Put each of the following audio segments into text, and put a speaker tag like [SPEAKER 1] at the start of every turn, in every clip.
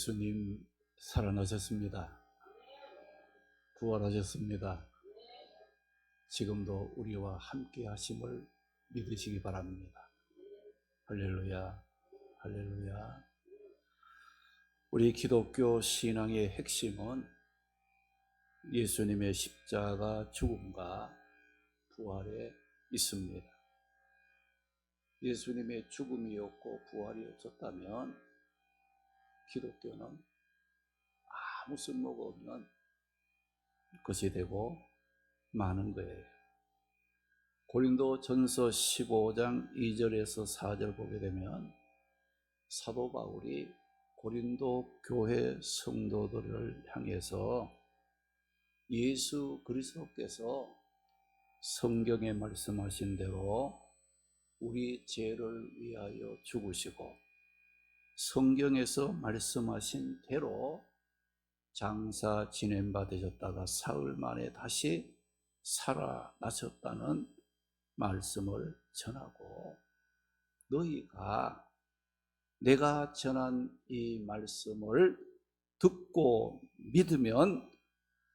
[SPEAKER 1] 예수님 살아나셨습니다. 부활하셨습니다. 지금도 우리와 함께 하심을 믿으시기 바랍니다. 할렐루야, 할렐루야. 우리 기독교 신앙의 핵심은 예수님의 십자가 죽음과 부활에 있습니다. 예수님의 죽음이 없고 부활이 없었다면 기독교는 아무 쓸모가 없는 것이 되고 마는 거예요. 고린도전서 15장 2절에서 4절 보게 되면 사도 바울이 고린도 교회 성도들을 향해서 예수 그리스도께서 성경에 말씀하신 대로 우리 죄를 위하여 죽으시고 성경에서 말씀하신 대로 장사 지낸 바 되셨다가 사흘 만에 다시 살아나셨다는 말씀을 전하고, 너희가 내가 전한 이 말씀을 듣고 믿으면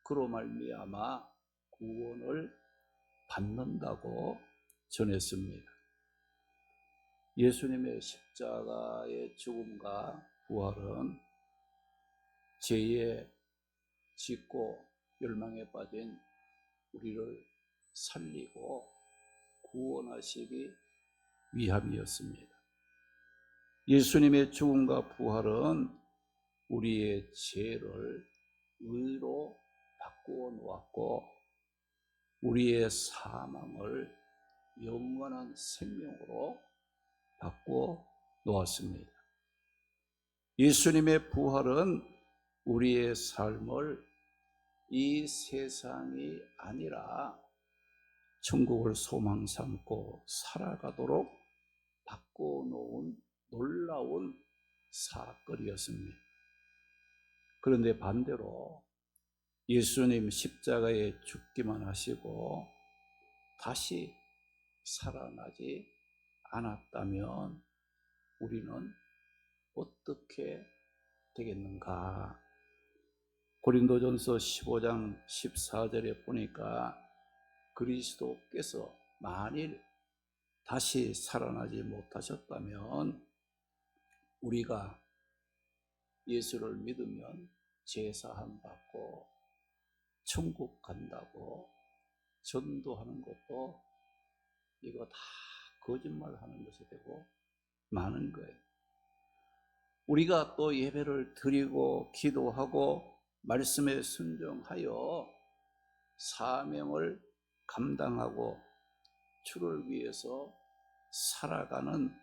[SPEAKER 1] 그로 말미암아 구원을 받는다고 전했습니다. 예수님의 십자가의 죽음과 부활은 죄에 짓고 멸망에 빠진 우리를 살리고 구원하시기 위함이었습니다. 예수님의 죽음과 부활은 우리의 죄를 의로 바꾸어 놓았고 우리의 사망을 영원한 생명으로 바꾸어 놓았습니다. 예수님의 부활은 우리의 삶을 이 세상이 아니라 천국을 소망 삼고 살아가도록 바꾸어 놓은 놀라운 사건이었습니다. 그런데 반대로 예수님 십자가에 죽기만 하시고 다시 살아나지 않았다면 우리는 어떻게 되겠는가? 고린도전서 15장 14절에 보니까 그리스도께서 만일 다시 살아나지 못하셨다면 우리가 예수를 믿으면 제사함 받고 천국 간다고 전도하는 것도 이거 다 거짓말하는 것이 되고 많은 거예요. 우리가 또 예배를 드리고 기도하고 말씀에 순종하여 사명을 감당하고 주를 위해서 살아가는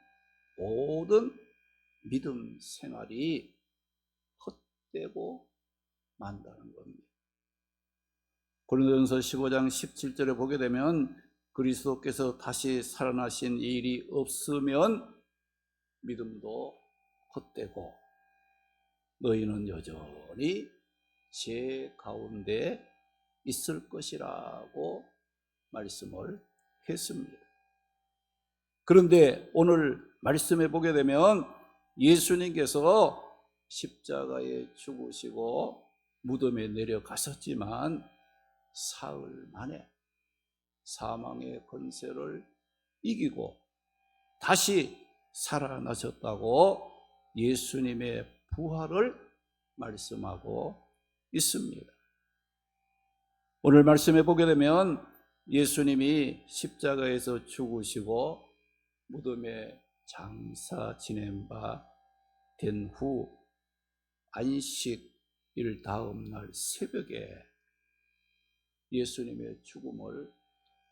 [SPEAKER 1] 모든 믿음 생활이 헛되고 만다는 겁니다. 고린도전서 15장 17절에 보게 되면 그리스도께서 다시 살아나신 일이 없으면 믿음도 헛되고 너희는 여전히 죄 가운데 있을 것이라고 말씀을 했습니다. 그런데 오늘 말씀해 보게 되면 예수님께서 십자가에 죽으시고 무덤에 내려가셨지만 사흘 만에 사망의 권세를 이기고 다시 살아나셨다고 예수님의 부활을 말씀하고 있습니다. 오늘 말씀해 보게 되면 예수님이 십자가에서 죽으시고 무덤에 장사 지낸 바 된 후 안식일 다음 날 새벽에 예수님의 죽음을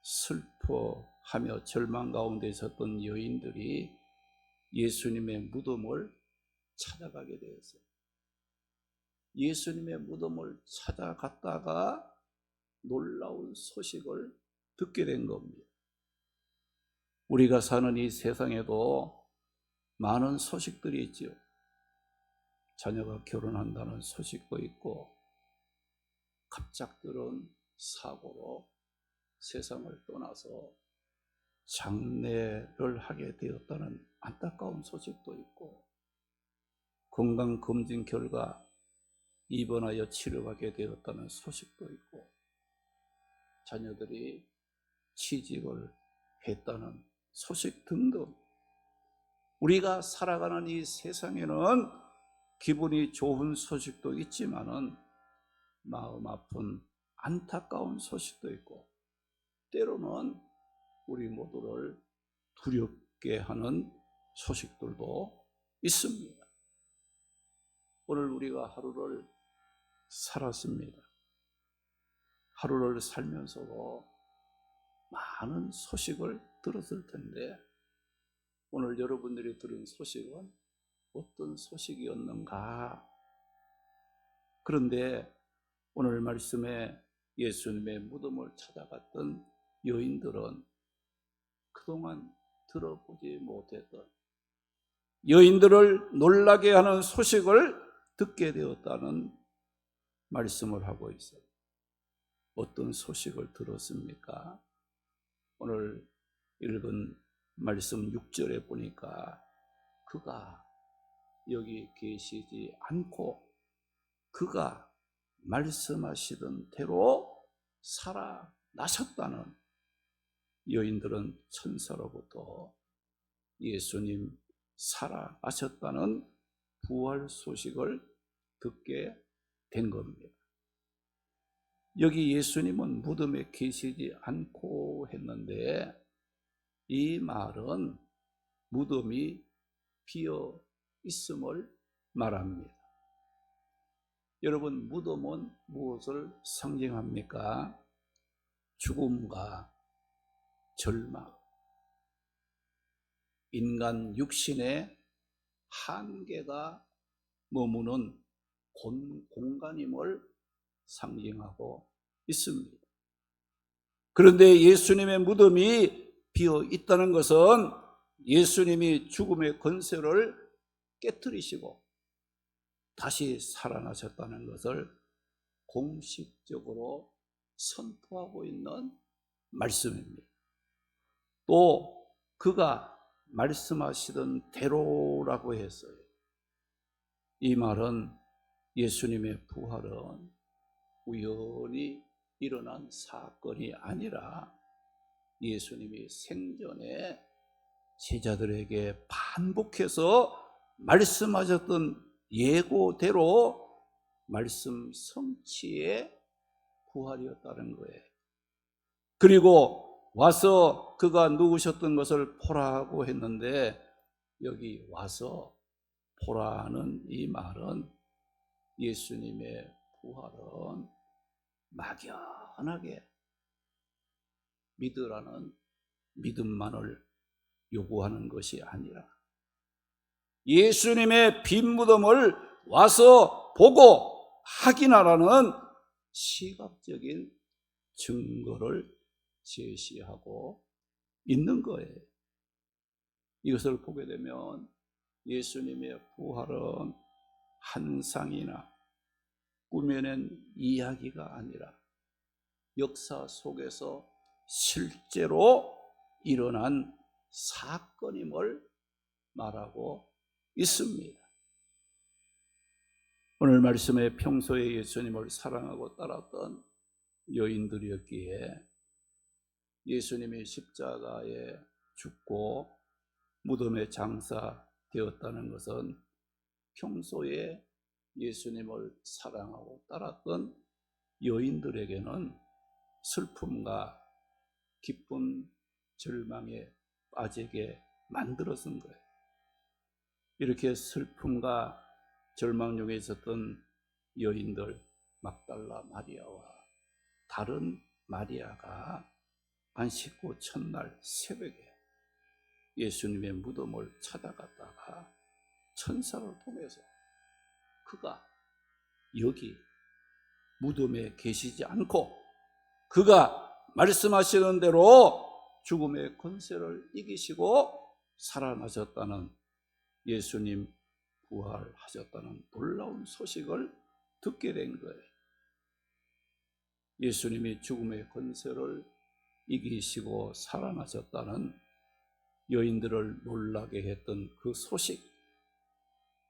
[SPEAKER 1] 슬퍼하며 절망 가운데 있었던 여인들이 예수님의 무덤을 찾아가게 되었어요. 예수님의 무덤을 찾아갔다가 놀라운 소식을 듣게 된 겁니다. 우리가 사는 이 세상에도 많은 소식들이 있지요. 자녀가 결혼한다는 소식도 있고 갑작스러운 사고로 세상을 떠나서 장례를 하게 되었다는 안타까운 소식도 있고, 건강검진 결과 입원하여 치료받게 되었다는 소식도 있고, 자녀들이 취직을 했다는 소식 등등, 우리가 살아가는 이 세상에는 기분이 좋은 소식도 있지만은 마음 아픈 안타까운 소식도 있고, 때로는 우리 모두를 두렵게 하는 소식들도 있습니다. 오늘 우리가 하루를 살았습니다. 하루를 살면서도 많은 소식을 들었을 텐데, 오늘 여러분들이 들은 소식은 어떤 소식이었는가? 그런데 오늘 말씀에 예수님의 무덤을 찾아갔던 여인들은 그동안 들어보지 못했던, 여인들을 놀라게 하는 소식을 듣게 되었다는 말씀을 하고 있어요. 어떤 소식을 들었습니까? 오늘 읽은 말씀 6절에 보니까 그가 여기 계시지 않고 그가 말씀하시던 대로 살아나셨다는, 여인들은 천사로부터 예수님 살아나셨다는 부활 소식을 듣게 된 겁니다. 여기 예수님은 무덤에 계시지 않고 했는데, 이 말은 무덤이 비어 있음을 말합니다. 여러분, 무덤은 무엇을 상징합니까? 죽음과 절망, 인간 육신의 한계가 머무는 공간임을 상징하고 있습니다. 그런데 예수님의 무덤이 비어 있다는 것은 예수님이 죽음의 권세를 깨뜨리시고 다시 살아나셨다는 것을 공식적으로 선포하고 있는 말씀입니다. 또 그가 말씀하시던 대로라고 했어요. 이 말은 예수님의 부활은 우연히 일어난 사건이 아니라 예수님이 생전에 제자들에게 반복해서 말씀하셨던 예고대로 말씀 성취의 부활이었다는 거예요. 그리고 와서 그가 누우셨던 것을 보라고 했는데, 여기 와서 보라는 이 말은 예수님의 부활은 막연하게 믿으라는 믿음만을 요구하는 것이 아니라 예수님의 빈 무덤을 와서 보고 확인하라는 시각적인 증거를 제시하고 있는 거예요. 이것을 보게 되면 예수님의 부활은 환상이나 꾸며낸 이야기가 아니라 역사 속에서 실제로 일어난 사건임을 말하고 있습니다. 오늘 말씀에 평소에 예수님을 사랑하고 따랐던 여인들이었기에 예수님이 십자가에 죽고 무덤에 장사되었다는 것은 평소에 예수님을 사랑하고 따랐던 여인들에게는 슬픔과 기쁨, 절망에 빠지게 만들어준 거예요. 이렇게 슬픔과 절망 중에 있었던 여인들, 막달라 마리아와 다른 마리아가 안식 후 첫날 새벽에 예수님의 무덤을 찾아갔다가 천사를 통해서 그가 여기 무덤에 계시지 않고 그가 말씀하시는 대로 죽음의 권세를 이기시고 살아나셨다는, 예수님 부활하셨다는 놀라운 소식을 듣게 된 거예요. 예수님이 죽음의 권세를 이기시고 살아나셨다는 여인들을 놀라게 했던 그 소식,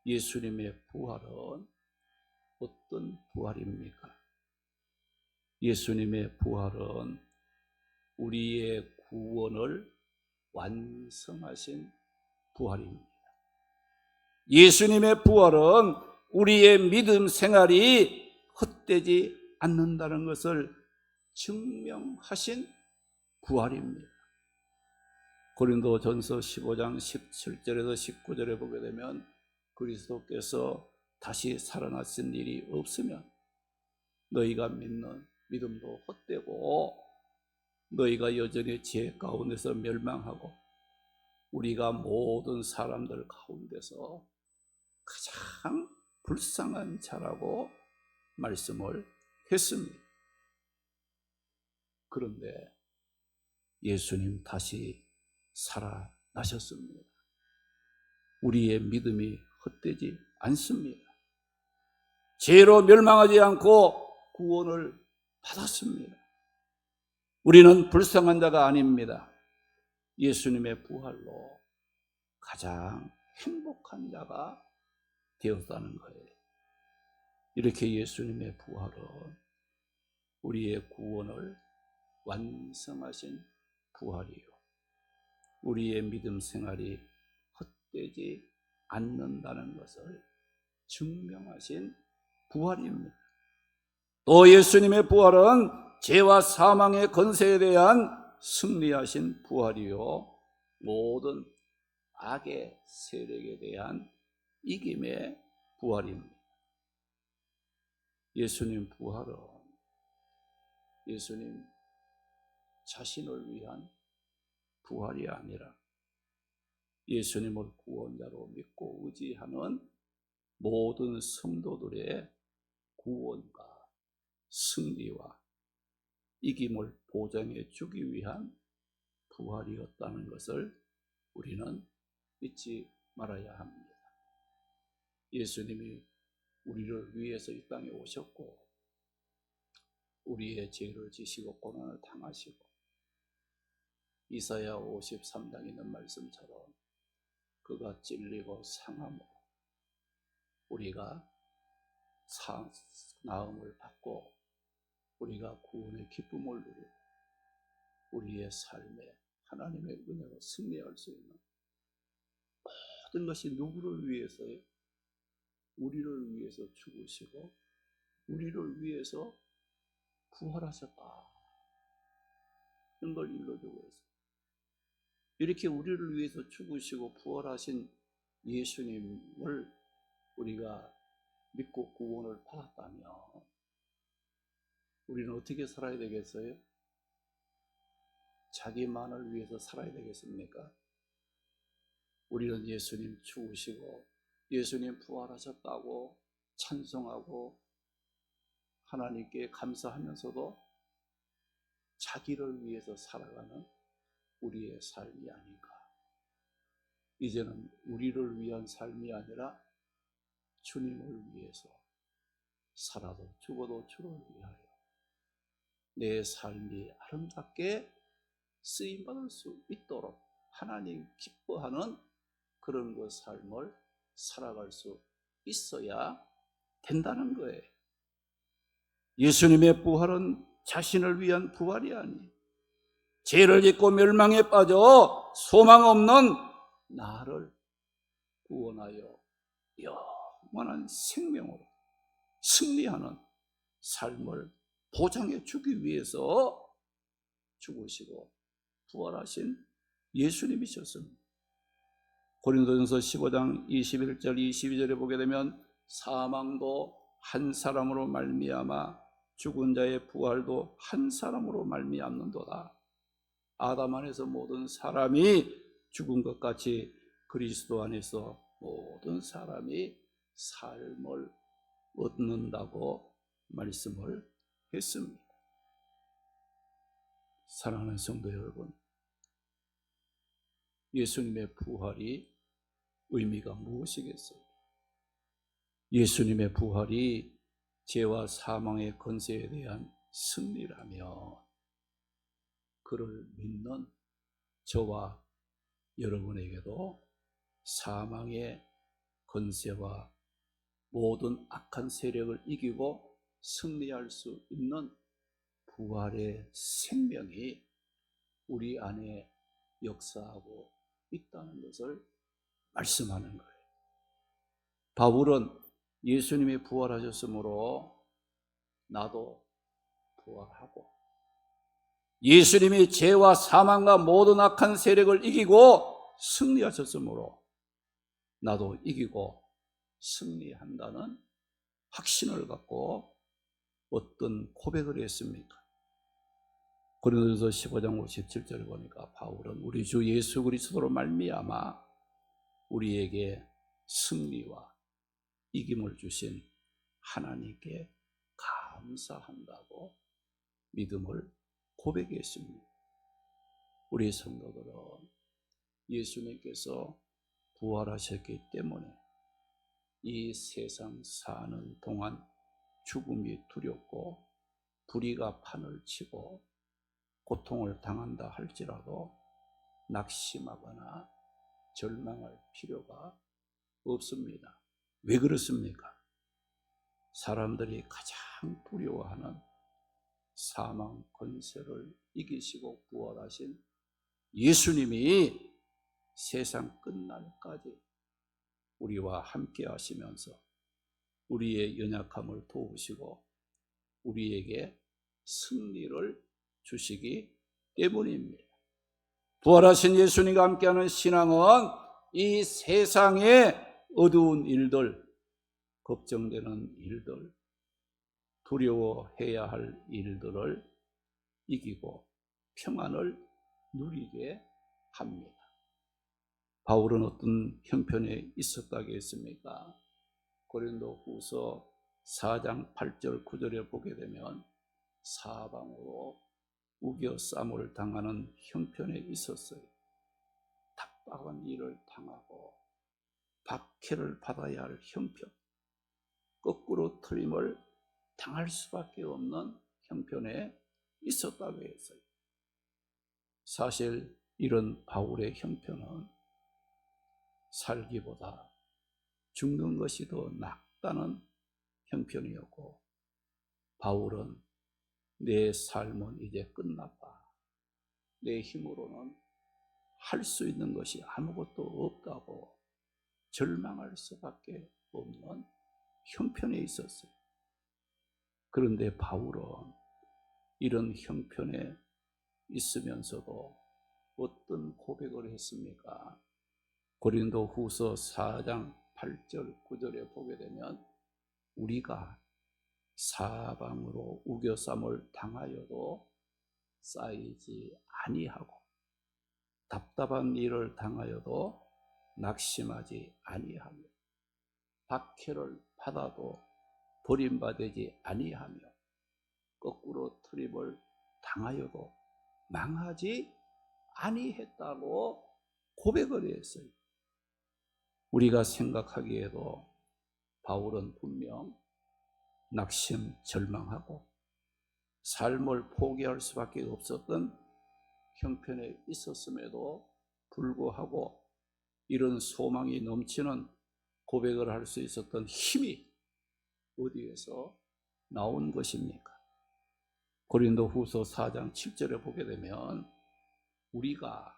[SPEAKER 1] 예수님의 부활은 어떤 부활입니까? 예수님의 부활은 우리의 구원을 완성하신 부활입니다. 예수님의 부활은 우리의 믿음 생활이 헛되지 않는다는 것을 증명하신 부활입니다. 고린도전서 15장 17절에서 19절에 보게 되면 그리스도께서 다시 살아나신 일이 없으면 너희가 믿는 믿음도 헛되고 너희가 여전히 죄 가운데서 멸망하고 우리가 모든 사람들 가운데서 가장 불쌍한 자라고 말씀을 했습니다. 그런데 예수님 다시 살아나셨습니다. 우리의 믿음이 헛되지 않습니다. 죄로 멸망하지 않고 구원을 받았습니다. 우리는 불쌍한 자가 아닙니다. 예수님의 부활로 가장 행복한 자가 되었다는 거예요. 이렇게 예수님의 부활은 우리의 구원을 완성하신 부활이요, 우리의 믿음 생활이 헛되지 않는다는 것을 증명하신 부활입니다. 또 예수님의 부활은 죄와 사망의 권세에 대한 승리하신 부활이요, 모든 악의 세력에 대한 이김의 부활입니다. 예수님 부활은 예수님 자신을 위한 부활이 아니라 예수님을 구원자로 믿고 의지하는 모든 성도들의 구원과 승리와 이김을 보장해 주기 위한 부활이었다는 것을 우리는 잊지 말아야 합니다. 예수님이 우리를 위해서 이 땅에 오셨고 우리의 죄를 지시고 고난을 당하시고 이사야 53장에 있는 말씀처럼 그가 찔리고 상함으로 우리가 나음을 받고 우리가 구원의 기쁨을 누리고 우리의 삶에 하나님의 은혜로 승리할 수 있는 모든 것이 누구를 위해서요? 우리를 위해서 죽으시고 우리를 위해서 부활하셨다. 이런 걸 일러주고 있어요. 이렇게 우리를 위해서 죽으시고 부활하신 예수님을 우리가 믿고 구원을 받았다면 우리는 어떻게 살아야 되겠어요? 자기만을 위해서 살아야 되겠습니까? 우리는 예수님 죽으시고 예수님 부활하셨다고 찬송하고 하나님께 감사하면서도 자기를 위해서 살아가는 우리의 삶이 아닌가. 이제는 우리를 위한 삶이 아니라 주님을 위해서 살아도 죽어도 주를 위하여 내 삶이 아름답게 쓰임받을 수 있도록 하나님 기뻐하는 그런 그 삶을 살아갈 수 있어야 된다는 거예요. 예수님의 부활은 자신을 위한 부활이 아니에요. 죄를 짓고 멸망에 빠져 소망 없는 나를 구원하여 영원한 생명으로 승리하는 삶을 보장해 주기 위해서 죽으시고 부활하신 예수님이셨습니다. 고린도전서 15장 21절 22절에 보게 되면 사망도 한 사람으로 말미암아 죽은 자의 부활도 한 사람으로 말미암는도다. 아담 안에서 모든 사람이 죽은 것 같이 그리스도 안에서 모든 사람이 삶을 얻는다고 말씀을 했습니다. 사랑하는 성도 여러분, 예수님의 부활이 의미가 무엇이겠어요? 예수님의 부활이 죄와 사망의 권세에 대한 승리라면 그를 믿는 저와 여러분에게도 사망의 권세와 모든 악한 세력을 이기고 승리할 수 있는 부활의 생명이 우리 안에 역사하고 있다는 것을 말씀하는 거예요. 바울은 예수님이 부활하셨으므로 나도 부활하고, 예수님이 죄와 사망과 모든 악한 세력을 이기고 승리하셨으므로 나도 이기고 승리한다는 확신을 갖고 어떤 고백을 했습니까? 고린도전서 15장 57절을 보니까 바울은 우리 주 예수 그리스도로 말미암아 우리에게 승리와 이김을 주신 하나님께 감사한다고 믿음을 고백했습니다. 우리 성도들은 예수님께서 부활하셨기 때문에 이 세상 사는 동안 죽음이 두렵고 불의가 판을 치고 고통을 당한다 할지라도 낙심하거나 절망할 필요가 없습니다. 왜 그렇습니까? 사람들이 가장 두려워하는 사망 권세를 이기시고 부활하신 예수님이 세상 끝날까지 우리와 함께 하시면서 우리의 연약함을 도우시고 우리에게 승리를 주시기 때문입니다. 부활하신 예수님과 함께하는 신앙은 이 세상의 어두운 일들, 걱정되는 일들, 두려워해야 할 일들을 이기고 평안을 누리게 합니다. 바울은 어떤 형편에 있었다고 했습니까? 고린도후서 4장 8절 9절에 보게 되면 사방으로 우겨쌈을 당하는 형편에 있었어요. 답답한 일을 당하고 박해를 받아야 할 형편, 거꾸로 트림을 당할 수밖에 없는 형편에 있었다고 했어요. 사실 이런 바울의 형편은 살기보다 죽는 것이 더 낫다는 형편이었고, 바울은 내 삶은 이제 끝났다, 내 힘으로는 할 수 있는 것이 아무것도 없다고 절망할 수밖에 없는 형편에 있었어요. 그런데 바울은 이런 형편에 있으면서도 어떤 고백을 했습니까? 고린도후서 4장 8절 9절에 보게 되면 우리가 사방으로 우겨쌈을 당하여도 쌓이지 아니하고 답답한 일을 당하여도 낙심하지 아니하며 박해를 받아도 버림받지 아니하며 거꾸로 트림을 당하여도 망하지 아니했다고 고백을 했어요. 우리가 생각하기에도 바울은 분명 낙심, 절망하고 삶을 포기할 수밖에 없었던 형편에 있었음에도 불구하고 이런 소망이 넘치는 고백을 할 수 있었던 힘이 어디에서 나온 것입니까? 고린도후서 4장 7절에 보게 되면 우리가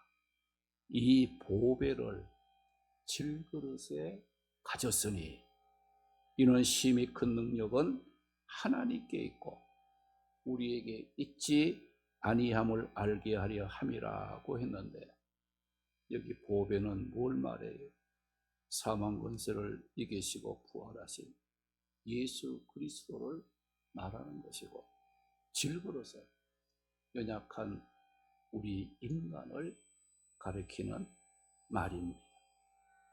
[SPEAKER 1] 이 보배를 질그릇에 가졌으니 이는 심히 큰 능력은 하나님께 있고 우리에게 있지 아니함을 알게 하려 함이라고 했는데, 여기 보배는 뭘 말해요? 사망 권세를 이기시고 부활하신 예수 그리스도를 말하는 것이고, 질그릇에 연약한 우리 인간을 가리키는 말입니다.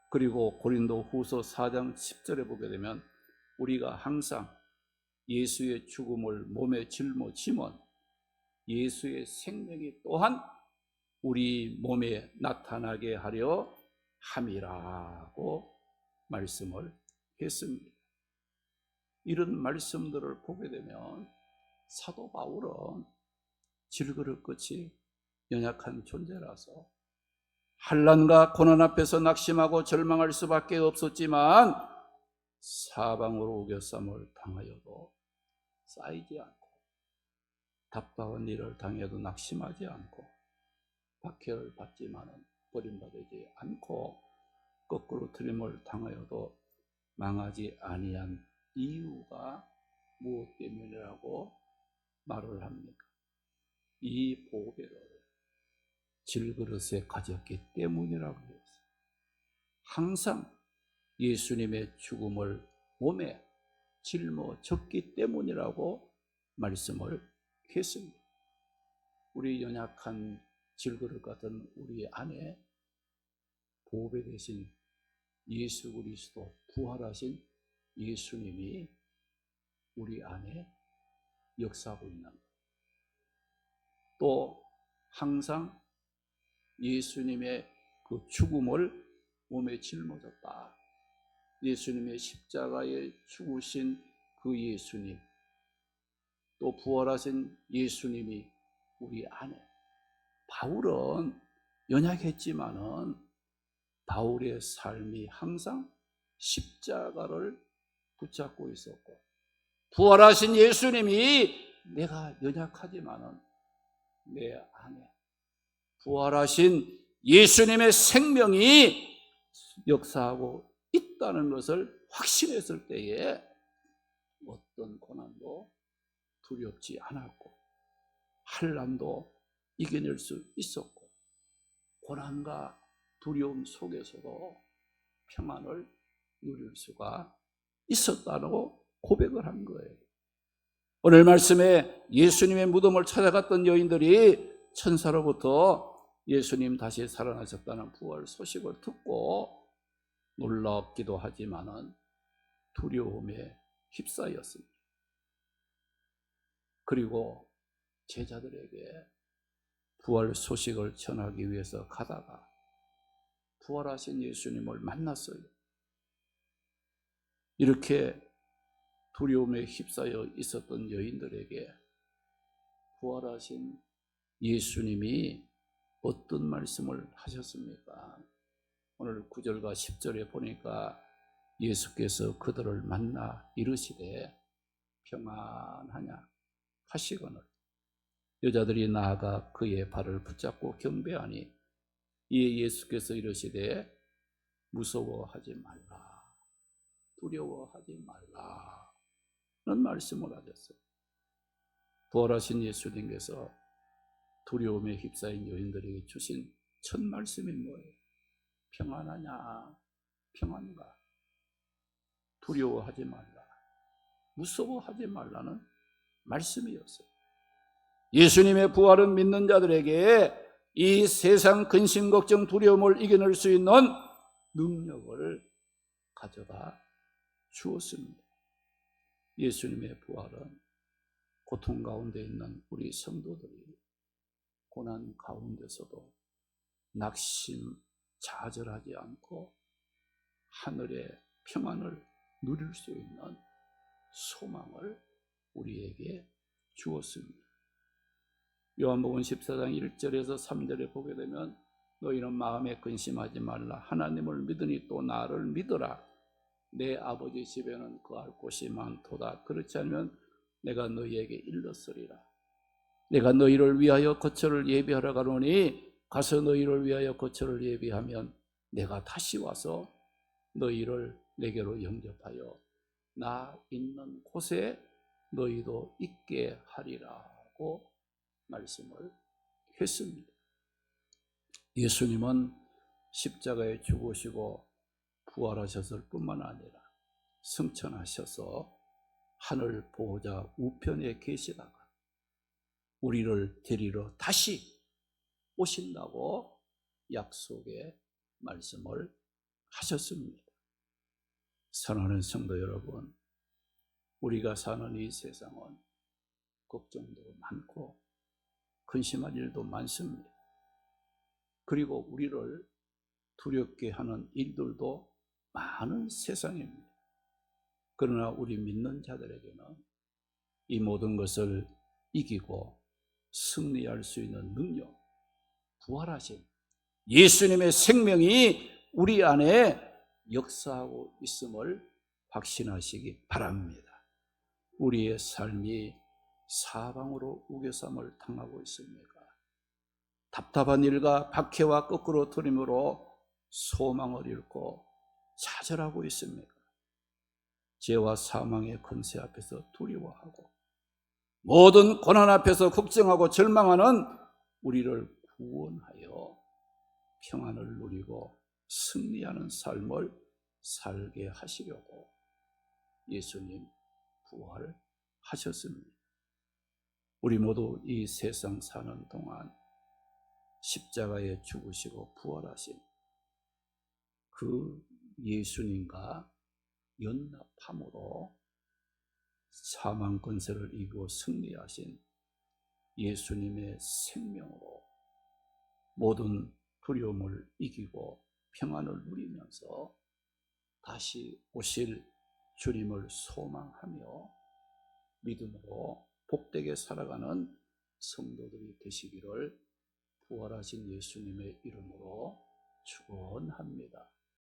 [SPEAKER 1] 그리고 고린도후서 4장 10절에 보게 되면 우리가 항상 예수의 죽음을 몸에 짊어지면 예수의 생명이 또한 우리 몸에 나타나게 하려 함이라고 말씀을 했습니다. 이런 말씀들을 보게 되면 사도 바울은 질그릇같이 연약한 존재라서 환난과 고난 앞에서 낙심하고 절망할 수밖에 없었지만 사방으로 우겨쌈을 당하여도 쌓이지 않고 답답한 일을 당해도 낙심하지 않고 박해를 받지만은 버림받지 않고 거꾸로 트림을 당하여도 망하지 아니한 이유가 무엇 때문이라고 말을 합니까? 이 보배를 질그릇에 가졌기 때문이라고 했어요. 항상 예수님의 죽음을 몸에 짊어졌기 때문이라고 말씀을 했습니다. 우리 연약한 질그릇 같은 우리 안에 보배 되신 예수 그리스도, 부활하신 예수님이 우리 안에 역사하고 있는 것. 또 항상 예수님의 그 죽음을 몸에 짊어졌다. 예수님의 십자가에 죽으신 그 예수님, 또 부활하신 예수님이 우리 안에. 바울은 연약했지만은 바울의 삶이 항상 십자가를 붙잡고 있었고, 부활하신 예수님이 내가 연약하지만은 내 안에 부활하신 예수님의 생명이 역사하고 있다는 것을 확신했을 때에 어떤 고난도 두렵지 않았고 환난도 이겨낼 수 있었고 고난과 두려움 속에서도 평안을 누릴 수가 있었다고 고백을 한 거예요. 오늘 말씀에 예수님의 무덤을 찾아갔던 여인들이 천사로부터 예수님 다시 살아나셨다는 부활 소식을 듣고 놀랍기도 하지만은 두려움에 휩싸였습니다. 그리고 제자들에게 부활 소식을 전하기 위해서 가다가 부활하신 예수님을 만났어요. 이렇게 두려움에 휩싸여 있었던 여인들에게 부활하신 예수님이 어떤 말씀을 하셨습니까? 오늘 9절과 10절에 보니까 예수께서 그들을 만나 이르시되 평안하냐 하시거늘 여자들이 나아가 그의 발을 붙잡고 경배하니 이에 예수께서 이르시되 무서워하지 말라 두려워하지 말라는 말씀을 하셨어요. 부활하신 예수님께서 두려움에 휩싸인 여인들에게 주신 첫 말씀이 뭐예요? 평안하냐? 평안가? 두려워하지 말라. 무서워하지 말라는 말씀이었어요. 예수님의 부활은 믿는 자들에게 이 세상 근심, 걱정, 두려움을 이겨낼 수 있는 능력을 가져다 주었습니다. 예수님의 부활은 고통 가운데 있는 우리 성도들이 고난 가운데서도 낙심, 좌절하지 않고 하늘의 평안을 누릴 수 있는 소망을 우리에게 주었습니다. 요한복음 14장 1절에서 3절에 보게 되면 너희는 마음에 근심하지 말라 하나님을 믿으니 또 나를 믿으라 내 아버지 집에는 거할 곳이 많도다 그렇지 않으면 내가 너희에게 일렀으리라 내가 너희를 위하여 거처를 예비하러 가노니 가서 너희를 위하여 거처를 예비하면 내가 다시 와서 너희를 내게로 영접하여 나 있는 곳에 너희도 있게 하리라고 말씀을 했습니다. 예수님은 십자가에 죽으시고 부활하셨을 뿐만 아니라 승천하셔서 하늘 보호자 우편에 계시다가 우리를 데리러 다시 오신다고 약속의 말씀을 하셨습니다. 사랑하는 성도 여러분, 우리가 사는 이 세상은 걱정도 많고 근심할 일도 많습니다. 그리고 우리를 두렵게 하는 일들도 많은 세상입니다. 그러나 우리 믿는 자들에게는 이 모든 것을 이기고 승리할 수 있는 능력, 부활하신 예수님의 생명이 우리 안에 역사하고 있음을 확신하시기 바랍니다. 우리의 삶이 사방으로 우겨쌈을 당하고 있습니까? 답답한 일과 박해와 거꾸로 들임으로 소망을 잃고 좌절하고 있습니까? 죄와 사망의 권세 앞에서 두려워하고 모든 고난 앞에서 걱정하고 절망하는 우리를 구원하여 평안을 누리고 승리하는 삶을 살게 하시려고 예수님 부활하셨습니다. 우리 모두 이 세상 사는 동안 십자가에 죽으시고 부활하신 그 예수님과 연합함으로 사망 권세를 이기고 승리하신 예수님의 생명으로 모든 두려움을 이기고 평안을 누리면서 다시 오실 주님을 소망하며 믿음으로 복되게 살아가는 성도들이 되시기를 부활하신 예수님의 이름으로 축원합니다.